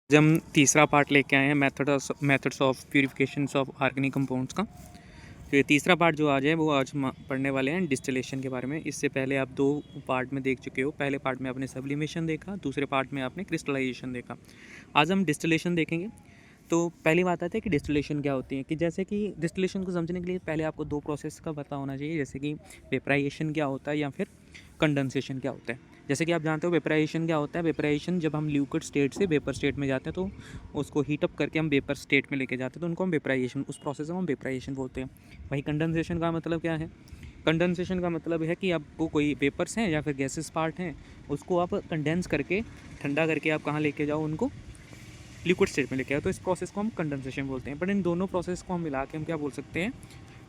आज हम तीसरा पार्ट लेके आए हैं methods of purification of organic compounds का। तो ये तीसरा पार्ट जो आज है वो आज हम पढ़ने वाले हैं डिस्टिलेशन के बारे में। इससे पहले आप दो पार्ट में देख चुके हो। पहले पार्ट में आपने सब्लिमेशन देखा, दूसरे पार्ट में आपने क्रिस्टलाइजेशन देखा। आज हम डिस्टिलेशन देखेंगे। तो पहली बात आती है कि डिस्टिलेशन क्या होती है। कि जैसे कि डिस्टिलेशन को समझने के लिए पहले आपको दो प्रोसेस का पता होना चाहिए, जैसे कि वेपराइजेशन क्या होता है या फिर कंडेंसेशन क्या होता है। जैसे कि आप जानते हो वेपराइजेशन क्या होता है। वेपराइजेशन जब हम लिक्विड स्टेट से वेपर स्टेट में जाते हैं तो उसको हीट अप करके हम वेपर स्टेट में लेके जाते हैं, तो उनको हम वेपराइजेशन, उस प्रोसेस को हम वेपराइजेशन बोलते हैं। वही कंडेंसेशन का मतलब क्या है। कंडेंसेशन का मतलब है कि आपको कोई वेपर्स हैं या फिर गैसेस पार्ट हैं, उसको आप कंडेंस करके ठंडा करके आप कहाँ लेके जाओ, उनको लिक्विड स्टेट में लेके आओ। तो इस प्रोसेस को हम कंडेंसेशन बोलते हैं। बट इन दोनों प्रोसेस को हम मिला के हम क्या बोल सकते हैं,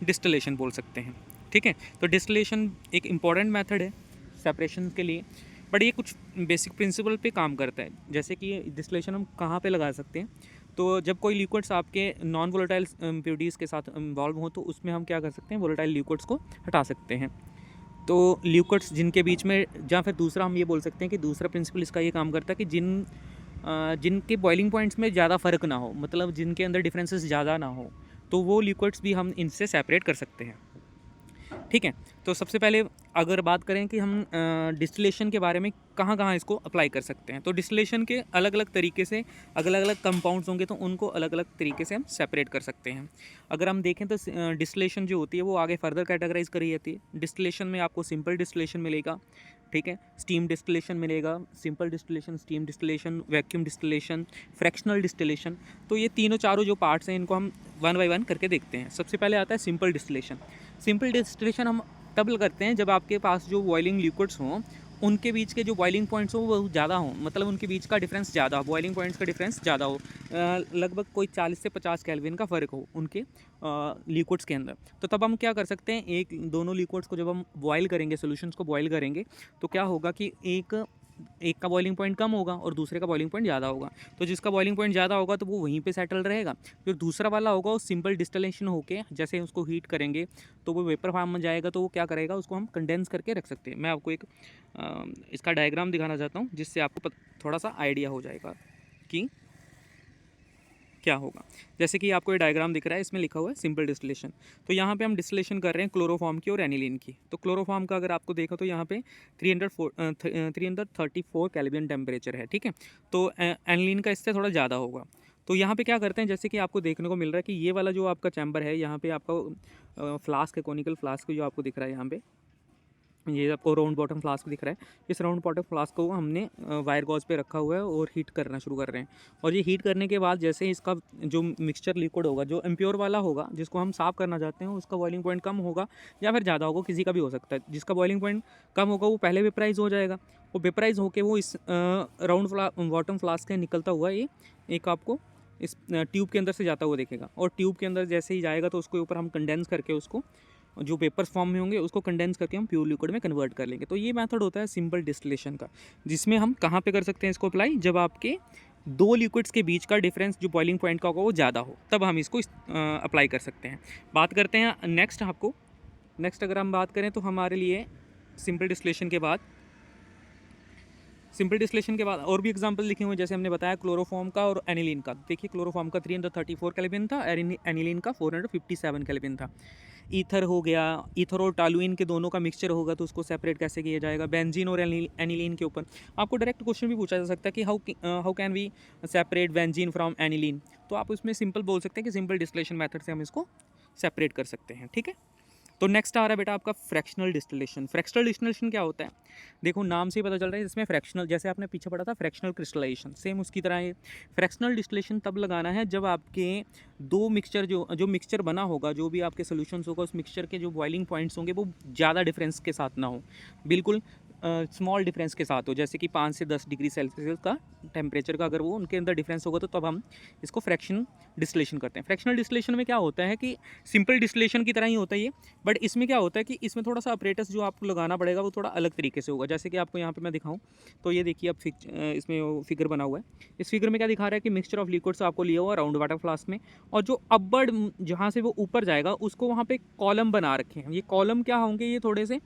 डिस्टिलेशन बोल सकते हैं। ठीक है। तो डिस्टिलेशन एक इम्पॉर्टेंट मेथड है सेपरेशन के लिए, बट ये कुछ बेसिक प्रिंसिपल पे काम करता है। जैसे कि डिस्टिलेशन हम कहाँ पे लगा सकते हैं, तो जब कोई लिक्विड्स आपके नॉन वोलेटाइल इम्प्योरिटीज़ के साथ इन्वॉल्व हो तो उसमें हम क्या कर सकते हैं, वोलेटाइल लिक्विड्स को हटा सकते हैं। तो लिक्विड्स जिनके बीच में, या फिर दूसरा हम ये बोल सकते हैं कि दूसरा प्रिंसिपल इसका ये काम करता है कि जिनके बॉइलिंग पॉइंट्स में ज़्यादा फ़र्क ना हो, मतलब जिनके अंदर डिफरेंसेस ज़्यादा ना हो, तो वो लिक्विड्स भी हम इनसे सेपरेट कर सकते हैं। ठीक है। तो सबसे पहले अगर बात करें कि हम डिस्टिलेशन के बारे में कहाँ कहाँ इसको अप्लाई कर सकते हैं, तो डिस्टिलेशन के अलग अलग तरीके से अलग अलग कंपाउंड्स होंगे, तो उनको अलग अलग तरीके से हम सेपरेट कर सकते हैं। अगर हम देखें तो डिस्टिलेशन जो होती है वो आगे फर्दर कैटेगराइज करी जाती है। डिस्टिलेशन में आपको सिंपल डिस्टिलेशन मिलेगा, ठीक है, स्टीम डिस्टिलेशन मिलेगा, simple distillation, steam distillation, vacuum distillation, fractional distillation. तो ये तीनों चारों जो पार्ट्स हैं इनको हम वन बाय वन करके देखते हैं। सबसे पहले आता है सिंपल डिस्टिलेशन। सिंपल डिस्टिलेशन हम तब करते हैं जब आपके पास जो बॉइलिंग लिक्विड्स हों उनके बीच के जो बॉइलिंग पॉइंट्स हो वो ज़्यादा हो, मतलब उनके बीच का डिफरेंस ज़्यादा हो, बॉइलिंग पॉइंट्स का डिफरेंस ज़्यादा हो, लगभग कोई 40 से 50 केल्विन का फ़र्क हो उनके लिक्विड्स के अंदर। तो तब हम क्या कर सकते हैं, एक दोनों लिक्विड्स को जब हम बॉयल करेंगे, सॉल्यूशंस को बॉयल करेंगे, तो क्या होगा कि एक का बॉइलिंग पॉइंट कम होगा और दूसरे का बॉइलिंग पॉइंट ज़्यादा होगा। तो जिसका बॉइलिंग पॉइंट ज़्यादा होगा तो वो वहीं पे सेटल रहेगा। जो दूसरा वाला होगा वो सिंपल डिस्टिलेशन होके, जैसे उसको हीट करेंगे तो वो वेपर फॉर्म में जाएगा, तो वो क्या करेगा, उसको हम कंडेंस करके रख सकते हैं। मैं आपको एक इसका डायग्राम दिखाना चाहता हूँ जिससे आपको थोड़ा सा आइडिया हो जाएगा कि क्या होगा। जैसे कि आपको ये डायग्राम दिख रहा है, इसमें लिखा हुआ है सिंपल डिस्टिलेशन। तो यहाँ पे हम डिस्टिलेशन कर रहे हैं क्लोरोफॉर्म की और एनिलीन की। तो क्लोरोफॉर्म का अगर आपको देखो तो यहाँ पे 334 केल्विन टेम्परेचर है, ठीक है। तो एनिलीन का इससे थोड़ा ज़्यादा होगा। तो यहाँ पे क्या करते हैं, जैसे कि आपको देखने को मिल रहा है कि ये वाला जो आपका चैम्बर है, यहाँ पे आपका फ्लास्क है, कोनिकल फ्लास्क जो आपको दिख रहा है यहाँ पे, ये आपको राउंड बॉटम फ्लास्क दिख रहा है। इस राउंड बॉटम फ्लास्क को हमने वायर गॉज पे रखा हुआ है और हीट करना शुरू कर रहे हैं। और ये हीट करने के बाद जैसे इसका जो मिक्सचर लिक्विड होगा, जो इम्प्योर वाला होगा, जिसको हम साफ़ करना चाहते हैं, उसका बॉइलिंग पॉइंट कम होगा या फिर ज़्यादा होगा, किसी का भी हो सकता है। जिसका बॉइलिंग पॉइंट कम होगा वो पहले वेपराइज हो जाएगा। वो वेपराइज होकर वो इस राउंड बॉटम फ्लास्क से निकलता हुआ ये एक आपको इस ट्यूब के अंदर से जाता हुआ देखेगा। और ट्यूब के अंदर जैसे ही जाएगा तो उसके ऊपर हम कंडेंस करके उसको, जो पेपर्स फॉर्म में होंगे उसको कंडेंस करके हम प्योर लिक्विड में कन्वर्ट कर लेंगे। तो ये मेथड होता है सिंपल डिस्टिलेशन का, जिसमें हम कहाँ पे कर सकते हैं इसको अप्लाई, जब आपके दो लिक्विड्स के बीच का डिफरेंस जो बॉइलिंग पॉइंट का होगा वो ज़्यादा हो, तब हम इसको अप्लाई कर सकते हैं। बात करते हैं नेक्स्ट अगर हम बात करें तो हमारे लिए सिंपल डिस्टिलेशन के बाद और भी एग्जांपल लिखे हुए हैं। जैसे हमने बताया क्लोरोफॉर्म का और एनिलीन का। देखिए क्लोरोफॉर्म का 334 केल्विन था, एनिलीन का 457 केल्विन था। ईथर हो गया, ईथर और टालुइन के दोनों का मिक्सचर होगा तो उसको सेपरेट कैसे किया जाएगा। बेंजीन और एनिलीन के ऊपर आपको डायरेक्ट क्वेश्चन भी पूछा जा सकता है कि how can we separate benzene from aniline. तो आप उसमें सिंपल बोल सकते हैं कि सिंपल डिस्टिलेशन मेथड से हम इसको सेपरेट कर सकते हैं, ठीक है। तो नेक्स्ट आ रहा है बेटा आपका फ्रैक्शनल डिस्टिलेशन। फ्रैक्शनल डिस्टिलेशन क्या होता है, देखो नाम से ही पता चल रहा है, इसमें फ्रैक्शनल, जैसे आपने पीछे पढ़ा था फ्रैक्शनल क्रिस्टलाइजेशन, सेम उसकी तरह है। फ्रैक्शनल डिस्टिलेशन तब लगाना है जब आपके दो मिक्सचर जो मिक्सचर बना होगा, जो भी आपके सोल्यूशंस होगा, उस मिक्सचर के जो बॉइलिंग पॉइंट्स होंगे वो ज़्यादा डिफरेंस के साथ ना हो, बिल्कुल स्मॉल डिफरेंस के साथ हो। जैसे कि 5 से 10 डिग्री सेल्सियस का टेम्परेचर का अगर वो उनके अंदर डिफरेंस होगा तो तब हम इसको फ्रैक्शन डिस्टिलेशन करते हैं। फ्रैक्शनल डिस्टिलेशन में क्या होता है कि सिंपल डिस्टिलेशन की तरह ही होता है ये, बट इसमें क्या होता है कि इसमें थोड़ा सा अपरेटस जो आपको लगाना पड़ेगा वो थोड़ा अलग तरीके से होगा। जैसे कि आपको यहाँ पे मैं दिखाऊं तो ये देखिए, अब इसमें फिगर बना हुआ है। इस फिगर में क्या दिखा रहा है कि मिक्सचर ऑफ लिक्विड्स आपको लिया हुआ राउंड वाटर फ्लास्क में, और जो अपवर्ड जहाँ से वो ऊपर जाएगा उसको वहाँ पे कॉलम बना रखे हैं। ये कॉलम क्या होंगे, ये थोड़े से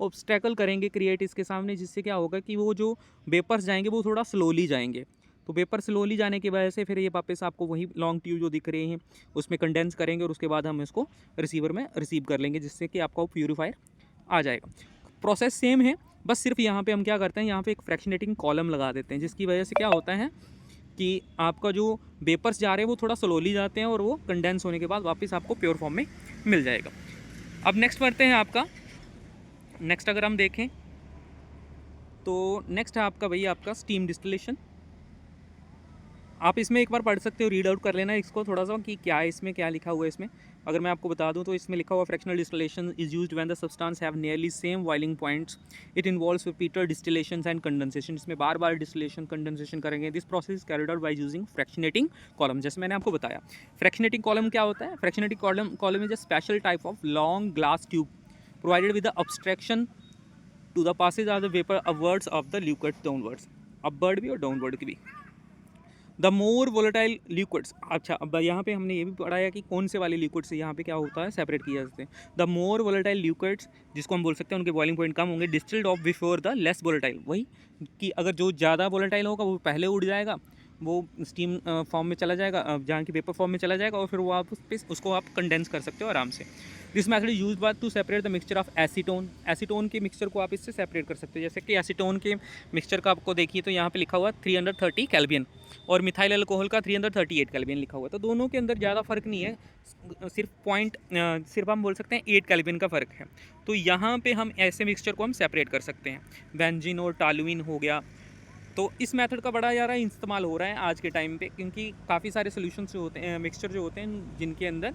ऑब्स्टेकल करेंगे क्रिएट इसके सामने, जिससे क्या होगा कि वो जो वेपर्स जाएंगे वो थोड़ा स्लोली जाएंगे। तो वेपर स्लोली जाने की वजह से फिर ये वापस आपको वही लॉन्ग ट्यूब जो दिख रहे हैं उसमें कंडेंस करेंगे और उसके बाद हम इसको रिसीवर में रिसीव कर लेंगे, जिससे कि आपका वो प्यूरीफायर आ जाएगा। प्रोसेस सेम है, बस सिर्फ यहाँ पे हम क्या करते हैं, यहाँ पे एक फ्रैक्शनेटिंग कॉलम लगा देते हैं, जिसकी वजह से क्या होता है कि आपका जो वेपर्स जा रहे हैं वो थोड़ा स्लोली जाते हैं और वो कंडेंस होने के बाद वापस आपको प्योर फॉर्म में मिल जाएगा। अब नेक्स्ट बढ़ते हैं आपका, नेक्स्ट अगर हम देखें तो नेक्स्ट है आपका भैया आपका स्टीम डिस्टिलेशन। आप इसमें एक बार पढ़ सकते हो, रीड आउट कर लेना इसको थोड़ा सा कि क्या है इसमें, क्या लिखा हुआ है इसमें। अगर मैं आपको बता दूं तो इसमें लिखा हुआ fractional distillation is used when the substance have nearly same boiling points, it involves repeated distillations and condensation. इसमें बार बार डिस्टिलेशन कंडेंसेशन करेंगे। This process is carried out by using fractionating column. जैसे मैंने आपको बताया फ्रैक्शनेटिंग कॉलम क्या होता है। Fractionating column is a special type of long glass tube provided with the obstruction to the passage of the vapour upwards of the liquid downwards, upward भी और downward की भी। द मोर वोलेटाइल लिक्विड्स, अच्छा अब यहाँ पे हमने ये भी पढ़ाया कि कौन से वाले लिक्विड्स यहाँ पे क्या होता है, सेपरेट किया जाते हैं। द मोर वोलेटाइल लिक्विड्स, जिसको हम बोल सकते हैं उनके बॉइलिंग पॉइंट कम होंगे, distilled of before the less volatile. वही कि अगर जो ज़्यादा वोलेटाइल होगा वो पहले उड़ जाएगा, वो स्टीम फॉर्म में चला जाएगा, जहाँ की वेपर फॉर्म में चला जाएगा, और फिर वो आप उसको आप कंडेंस कर सकते हो आराम से। This method is use by two separate the mixture of acetone. Acetone के मिक्सचर को आप इससे सेपरेट कर सकते हो। जैसे कि एसीटोन के मिक्सचर का आपको देखिए तो यहाँ पे लिखा हुआ 330 केल्विन और मिथाइल अल्कोहल का 338 केल्विन लिखा हुआ है। तो दोनों के अंदर ज़्यादा फर्क नहीं है, सिर्फ हम बोल सकते हैं 8 केल्विन का फ़र्क है। तो यहाँ पे हम ऐसे मिक्सचर को हम सेपरेट कर सकते हैं। बेंजीन और टॉलुइन हो गया। तो इस मेथड का बड़ा ज़्यादा इस्तेमाल हो रहा है आज के टाइम पे, क्योंकि काफ़ी सारे सोल्यूशंस जो होते हैं, मिक्सचर जो होते हैं जिनके अंदर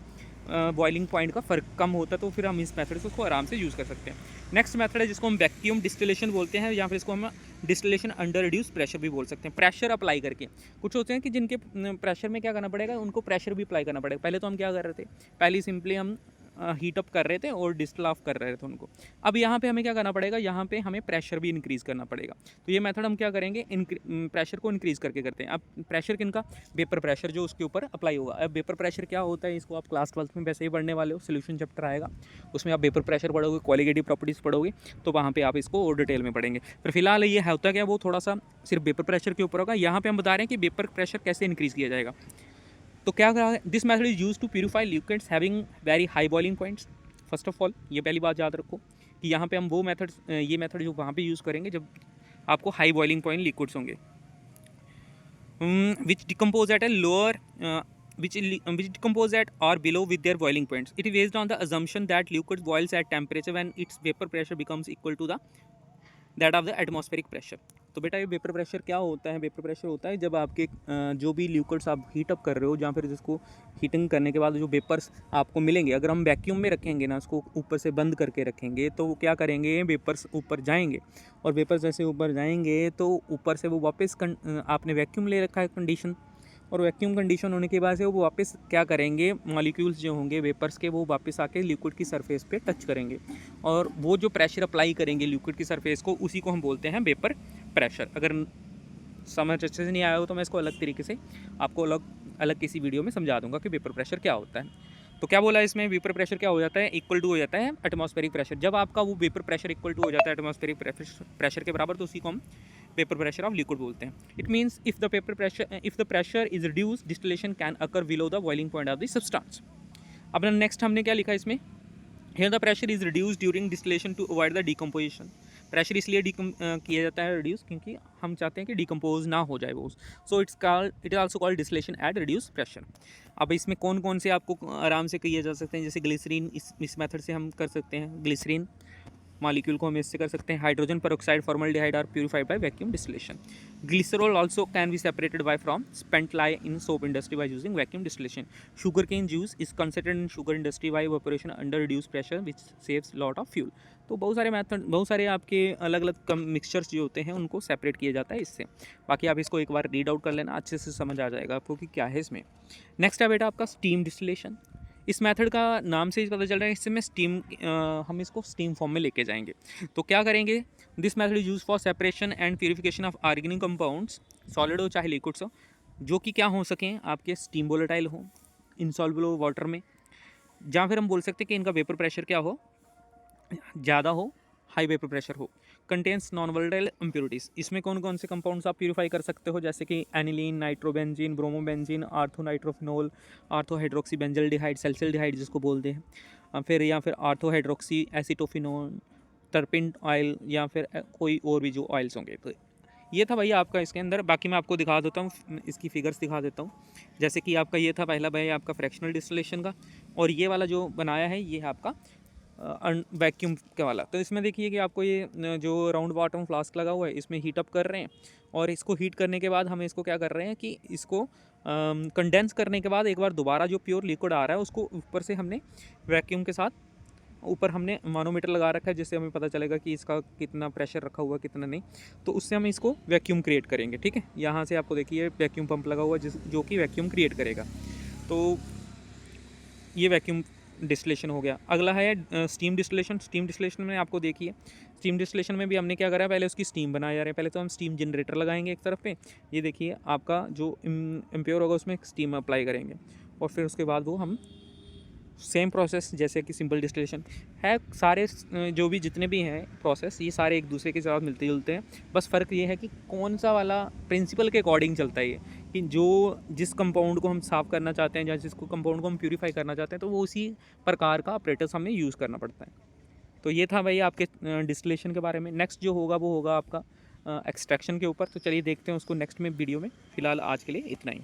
बॉइलिंग पॉइंट का फ़र्क कम होता है, तो फिर हम इस मेथड से उसको आराम से यूज़ कर सकते हैं। नेक्स्ट मेथड है जिसको हम वैक्यूम डिस्टिलेशन बोलते हैं, या फिर इसको हम डिस्टिलेशन अंडर रिड्यूस प्रेशर भी बोल सकते हैं। प्रेशर अप्लाई करके, कुछ होते हैं कि जिनके प्रेशर में क्या करना पड़ेगा, उनको प्रेशर भी अप्लाई करना पड़ेगा। पहले तो हम क्या कर रहे थे, पहले सिंपली हम हीट अप कर रहे थे और डिस्टिल ऑफ कर रहे थे उनको। अब यहाँ पे हमें क्या करना पड़ेगा, यहाँ पे हमें प्रेशर भी इंक्रीज़ करना पड़ेगा। तो ये मेथड हम क्या करेंगे, प्रेशर को इंक्रीज़ करके करते हैं। अब प्रेशर किनका, वेपर प्रेशर जो उसके ऊपर अप्लाई होगा। अब वेपर प्रेशर क्या होता है, इसको आप क्लास 12 में वैसे ही पढ़ने वाले हो, सोल्यूशन चैप्टर आएगा उसमें आप वेपर प्रेशर पढ़ोगे, क्वालिटेटिव प्रॉपर्टीज़ पढ़ोगे, तो वहाँ पर आप इसको और डिटेल में पढ़ेंगे। पर फिलहाल ये होता क्या, वो थोड़ा सा सिर्फ वेपर प्रेशर के ऊपर होगा। यहाँ पर हम बता रहे हैं कि वेपर प्रेशर कैसे इंक्रीज़ किया जाएगा। तो क्या करा, this method is use to purify liquids having very high boiling points. First of all ये पहली बात याद रखो कि यहाँ पे हम वो मेथड, ये मेथड जो वहाँ पे यूज़ करेंगे जब आपको हाई बॉइलिंग पॉइंट लिक्विड्स होंगे, which decompose at a lower which decompose at or below with their boiling points. It is based on the assumption that liquid boils at temperature when its vapor pressure becomes equal to the that of the atmospheric pressure. तो बेटा ये vapour pressure क्या होता है, vapour pressure होता है जब आपके जो भी लिक्विड्स आप हीट अप कर रहे हो, जहाँ फिर जिसको हीटिंग करने के बाद जो वेपर्स आपको मिलेंगे, अगर हम वैक्यूम में रखेंगे ना, उसको ऊपर से बंद करके रखेंगे, तो वो क्या करेंगे, वेपर्स ऊपर जाएंगे, और वेपर्स जैसे ऊपर जाएंगे तो ऊपर से वो वापस आपने वैक्यूम ले रखा है कंडीशन, और वैक्यूम कंडीशन होने के बाद से वो वापस क्या करेंगे, मॉलिक्यूल्स जो होंगे वेपर्स के, वो वापस आके लिक्विड की सरफेस पे टच करेंगे, और वो जो प्रेशर अप्लाई करेंगे लिक्विड की सरफेस को, उसी को हम बोलते हैं वेपर प्रेशर। अगर समझ अच्छे से नहीं आया हो तो मैं इसको अलग तरीके से आपको अलग किसी वीडियो में समझा दूंगा कि वेपर प्रेशर क्या होता है। तो क्या बोला इसमें, वेपर प्रेशर क्या हो जाता है, इक्वल टू हो जाता है एटमॉस्फेरिक प्रेशर। जब आपका वो वेपर प्रेशर इक्वल टू हो जाता है एटमॉस्फेरिक प्रेशर के बराबर, तो उसी को हम वेपर प्रेशर ऑफ लिक्विड बोलते हैं। It means if the pressure is reduce, distillation can occur below the boiling point of the substance. अब नेक्स्ट हमने क्या लिखा इसमें, here the pressure is reduce during distillation to avoid the decomposition. Pressure इसलिए किया जाता है रिड्यूस क्योंकि हम चाहते हैं कि डिकम्पोज ना हो जाए वो। So it is also called distillation at reduce pressure. अब इसमें कौन कौन से आपको आराम से किए जा सकते हैं, जैसे ग्लिसरीन, इस मेथड से हम कर सकते हैं। ग्लिसरीन मॉलिक्यूल को हम इससे कर सकते हैं। Hydrogen peroxide, formaldehyde are purified by vacuum distillation. Glycerol also can be separated by from spent lye in soap industry by using vacuum distillation. Sugar cane juice is considered in sugar industry by evaporation under reduce pressure which saves lot of fuel. तो बहुत सारे method, बहुत सारे आपके अलग अलग mixtures जो होते हैं उनको सेपरेट किया जाता है इससे। बाकी आप इसको एक बार रीड आउट कर लेना, अच्छे से समझ आ जाएगा आपको कि क्या है इसमें। नेक्स्ट है बेटा आपका स्टीम डिस्टिलेशन। इस मेथड का नाम से ही पता चल रहा है, इससे में स्टीम, हम इसको स्टीम फॉर्म में लेके जाएंगे। तो क्या करेंगे, this method is use for separation and purification of organic compounds, solid हो चाहे लिक्विड्स हो, जो कि क्या हो सकें, आपके स्टीम वोलेटाइल हो, इनसॉल्युबल हो वाटर में, जहाँ फिर हम बोल सकते हैं कि इनका वेपर प्रेशर क्या हो, ज़्यादा हो, हाई वेपर प्रेशर हो। Contains non volatile impurities. इसमें कौन कौन से कंपाउंड्स आप प्यूरिफाई कर सकते हो, जैसे कि एनिलीन, नाइट्रोबेंजीन, ब्रोमोबेंजीन, आर्थोनाइट्रोफिनोल, आर्थोहाइड्रोक्सीबेंजल्डिहाइड, सल्फिल्डिहाइड जिसको बोलते हैं, फिर या फिर आर्थोहाइड्रोक्सी एसीटोफिनोन, टर्पिन ऑयल, या फिर कोई और भी जो ऑयल्स होंगे। तो ये था भैया आपका इसके अंदर। बाकी मैं आपको दिखा देता हूँ, इसकी फिगर्स दिखा देता हूँ। जैसे कि आपका ये था पहला भैया आपका फ्रैक्शनल डिस्टिलेशन का, और ये वाला जो बनाया है ये है आपका वैक्यूम के वाला। तो इसमें देखिए कि आपको ये जो राउंड बॉटम फ्लास्क लगा हुआ है इसमें हीट अप कर रहे हैं, और इसको हीट करने के बाद हम इसको क्या कर रहे हैं कि इसको कंडेंस करने के बाद एक बार दोबारा जो प्योर लिक्विड आ रहा है उसको ऊपर से हमने वैक्यूम के साथ ऊपर हमने मानोमीटर लगा रखा है, जिससे हमें पता चलेगा कि इसका कितना प्रेशर रखा हुआ है कितना नहीं। तो उससे हम इसको वैक्यूम क्रिएट करेंगे। ठीक है, यहाँ से आपको देखिए वैक्यूम पंप लगा हुआ है जो कि वैक्यूम क्रिएट करेगा। तो ये वैक्यूम डिस्टिलेशन हो गया। अगला है स्टीम डिस्टिलेशन। स्टीम डिस्टिलेशन में आपको देखिए, स्टीम डिस्टिलेशन में भी हमने क्या करा है, पहले उसकी स्टीम बनाया जा रहा है। पहले तो हम स्टीम जनरेटर लगाएंगे एक तरफ पे, ये देखिए आपका जो इम्प्योर होगा उसमें स्टीम अप्लाई करेंगे, और फिर उसके बाद वो हम सेम प्रोसेस जैसे कि सिंपल डिस्टिलेशन है। सारे जो भी जितने भी हैं प्रोसेस ये सारे एक दूसरे के साथ मिलते जुलते हैं। बस फ़र्क ये है कि कौन सा वाला प्रिंसिपल के अकॉर्डिंग चलता है ये, कि जो जिस कंपाउंड को हम साफ़ करना चाहते हैं या जिसको कंपाउंड को हम प्यूरीफाई करना चाहते हैं तो वो उसी प्रकार का ऑपरेटर्स हमें यूज़ करना पड़ता है। तो ये था भाई आपके डिस्टिलेशन के बारे में। नेक्स्ट जो होगा वो होगा आपका एक्सट्रैक्शन के ऊपर। तो चलिए देखते हैं उसको नेक्स्ट में वीडियो में। फ़िलहाल आज के लिए इतना ही।